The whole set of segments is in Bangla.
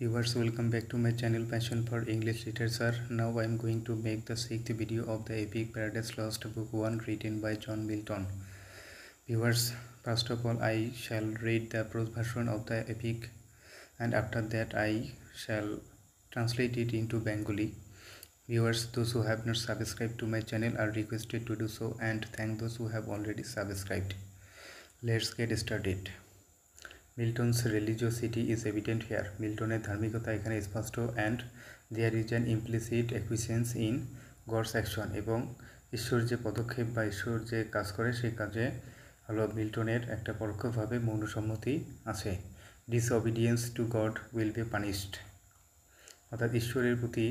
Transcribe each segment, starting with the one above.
Viewers, welcome back to my channel Passion for English Literature. Now I am going to make the 6th video of the epic Paradise Lost Book 1 written by John Milton. Viewers, first of all I shall read the prose version of the epic and after that I shall translate it into Bengali. Viewers, those who have not subscribed to my channel are requested to do so and thank those who have already subscribed. Let's get started. Milton's religiosity is evident here. মিল্টনের ধার্মিকতা এখানে স্পষ্ট and there is an implicit acquiescence in God's action এবং ঈশ্বর যে পদক্ষেপ বা ঈশ্বর যে কাজ করে সেই কাজে হলো মিল্টনের একটা পরোক্ষভাবে মৌনসম্মতি আছে। Disobedience to God will be punished, অর্থাৎ ঈশ্বরের প্রতি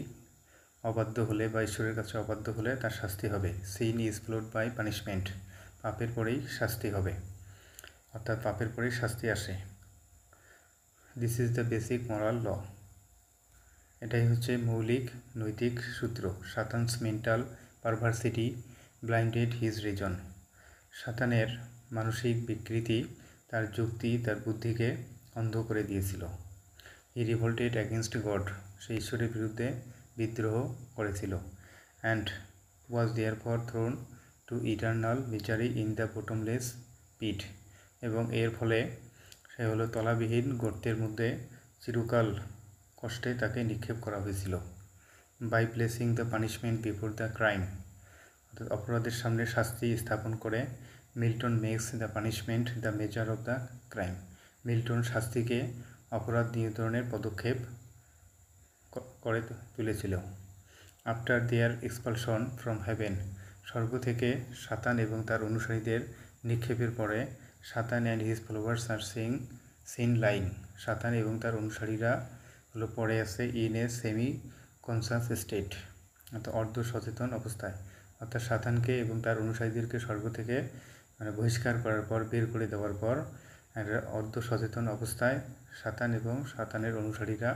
অবাধ্য হলে বা ঈশ্বরের কাছে অবাধ্য হলে তার শাস্তি হবে। Sin is followed by punishment, পাপের পরেই শাস্তি হবে, অর্থাৎ পাপের পরেই শাস্তি আসে। This is the basic moral law, এটাই হচ্ছে মৌলিক নৈতিক সূত্র। Satan's mental perversity blinded his reason, সাতানের মানসিক বিকৃতি তার যুক্তি তার বুদ্ধিকে অন্ধ করে দিয়েছিল। হি রিভোল্টেড অ্যাগেনস্ট গড, সে ঈশ্বরের বিরুদ্ধে বিদ্রোহ করেছিল। And was therefore thrown to eternal misery in the bottomless pit, এবং এর ফলে সে হলো তলাবিহীন গর্তের মধ্যে চিরকাল কষ্টে তাকে নিক্ষেপ করা হয়েছিল। By placing the punishment before the crime, অর্থাৎ অপরাধের সামনে শাস্তি স্থাপন করে Milton makes the punishment the measure of the crime, Milton শাস্তিকে অপরাধ নিয়ন্ত্রণের পদক্ষেপ করে তুলেছিল। After their expulsion from heaven, স্বর্গ থেকে সাতান এবং তার অনুসারীদের নিক্ষেপের পরে Satan and his followers are seen lying, Satan এবং তার অনুসারীরা হলো পড়ে আছে in a semi conscious state, অর্থাৎ অর্ধ সচেতন অবস্থায়। অর্থাৎ সাতানকে এবং তার অনুসারীদেরকে স্বর্গ থেকে বহিষ্কার করার পর বের করে দেওয়ার পর অর্ধ সচেতন অবস্থায় সাতান এবং সাতানের অনুসারীরা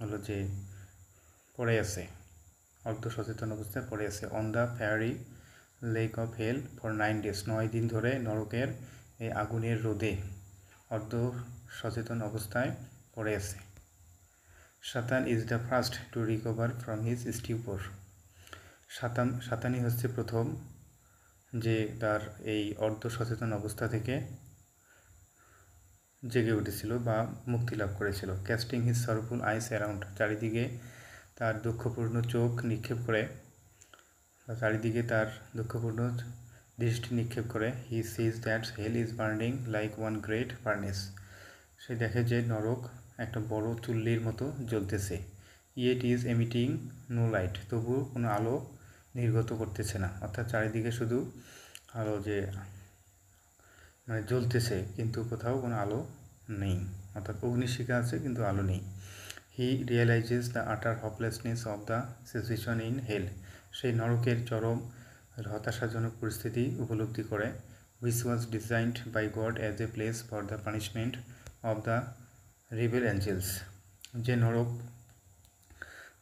হলো যে পড়ে আছে, অর্ধ সচেতন অবস্থায় পড়ে আছে। On the fiery lake of hell for 9 days, 9 দিন ধরে নরকের এই আগুনের রোদে অর্ধ সচেতন অবস্থায় পড়ে আছে। Satan is the first to recover from his stupor, সাতানই হচ্ছে প্রথম যে তার এই অর্ধ সচেতন অবস্থা থেকে জেগে উঠেছিল বা মুক্তি লাভ করেছিল। ক্যাস্টিং হিজ সরফুল আইস অ্যারাউন্ড, চারিদিকে তার দুঃখপূর্ণ চোখ নিক্ষেপ করে বা চারিদিকে তার দুঃখপূর্ণ দৃষ্টি নিক্ষেপ করে। He sees that hell is burning like one great furnace, সে দেখে যে নরক একটা বড় চুল্লির মতো জ্বলতেছে। Yet is emitting no light, তবু কোনো আলো নির্গত করতেছে না, অর্থাৎ চারিদিকে শুধু আলো যে মানে জ্বলতেছে কিন্তু কোথাও কোনো আলো নেই, অর্থাৎ অগ্নিশিখা আছে কিন্তু আলো নেই। হি realises the utter hopelessness of the situation in hell, সেই নরকের চরম হতাশাজনক পরিস্থিতি উপলব্ধি করে। which was designed by God as a place for the punishment of the rebel angels, যে নরক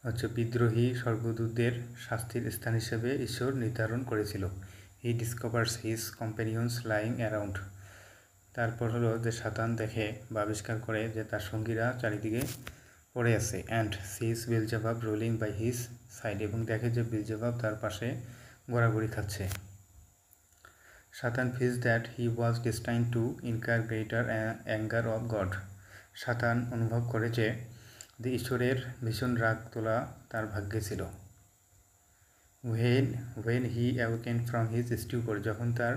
হচ্ছে বিদ্রোহী স্বর্গদূতদের শাস্তির স্থান হিসেবে ঈশ্বর নির্ধারণ করেছিল। He discovers his companions lying around, তারপর হলো যে সাতান দেখে বা আবিষ্কার করে যে তার সঙ্গীরা চারিদিকে পড়ে আছে। And sees Beelzebub rolling by his side, এবং দেখে যে বেলজেবাব তার পাশে গড়াগড়ি খাচ্ছে। Satan feels that he was destined to incur greater anger of God, Satan অনুভব করে যে ঈশ্বরের ভীষণ রাগ তোলা তার ভাগ্যে ছিল। When he awaken from his stupor, যখন তার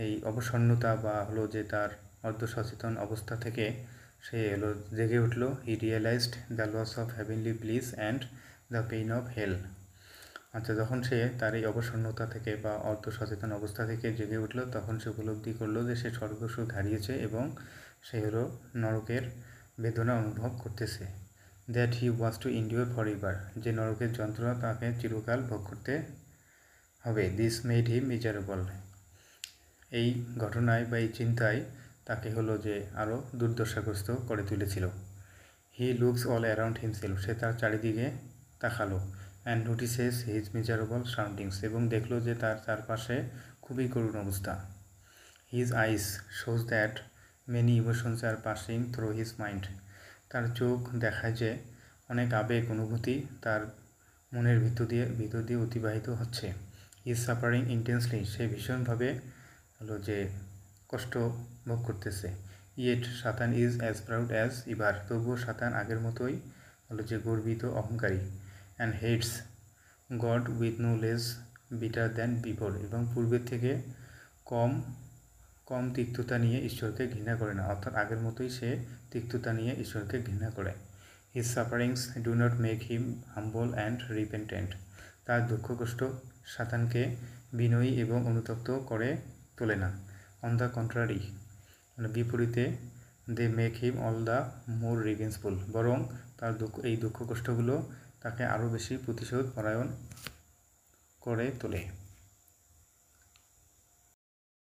এই অবসন্নতা বা হলো যে তার অর্ধ সচেতন অবস্থা থেকে সে হলো জেগে উঠল। He realised the loss of heavenly bliss and the pain of hell, আচ্ছা যখন সে তার এই অবসন্নতা থেকে বা অর্ধ সচেতন অবস্থা থেকে জেগে উঠল তখন সে উপলব্ধি করলো যে সে স্বর্গসুখ হারিয়েছে এবং সে হলো নরকের বেদনা অনুভব করতেছে। That he was to endure for ever, যে নরকের যন্ত্রণা তাকে চিরকাল ভোগ করতে হবে। দিস মেড হিম মিজারেবল, এই ঘটনায় বা এই চিন্তায় তাকে হলো যে আরও দুর্দশাগ্রস্ত করে তুলেছিল। He looks all around himself, সে তার চারিদিকে তাকালো। And notices his miserable surroundings, এবং দেখলো যে তার চারপাশে খুবই করুণ অবস্থা। His eyes shows that many emotions are passing through his mind, তার চোখ দেখায় যে অনেক আবেগ অনুভূতি তার মনের ভিতর দিয়ে অতিবাহিত হচ্ছে। হি ইজ সাফারিং ইন্টেন্সলি, সে ভীষণভাবে যে কষ্ট ভোগ করতেছে। Yet Satan is as proud as ever, তবুও সাতান আগের মতোই যে গর্বিত অহংকারী। And hates God with no less bitter than before, এবং পূর্বের থেকে কম তিক্ততা নিয়ে ঈশ্বরকে ঘৃণা করে না, অর্থাৎ আগের মতোই সে তিক্ততা নিয়ে ঈশ্বরকে ঘৃণা করে। His sufferings do not make him humble and repentant, তার দুঃখ কষ্ট সাতানকে বিনয়ী এবং অনুতপ্ত করে তোলে না। অন দ্য কন্ট্রারি, বিপরীতে they make him all the more revengeful, বরং তার এই দুঃখ কষ্টগুলো তাকে আরও বেশি প্রতিশোধ পরায়ণ করে তোলে।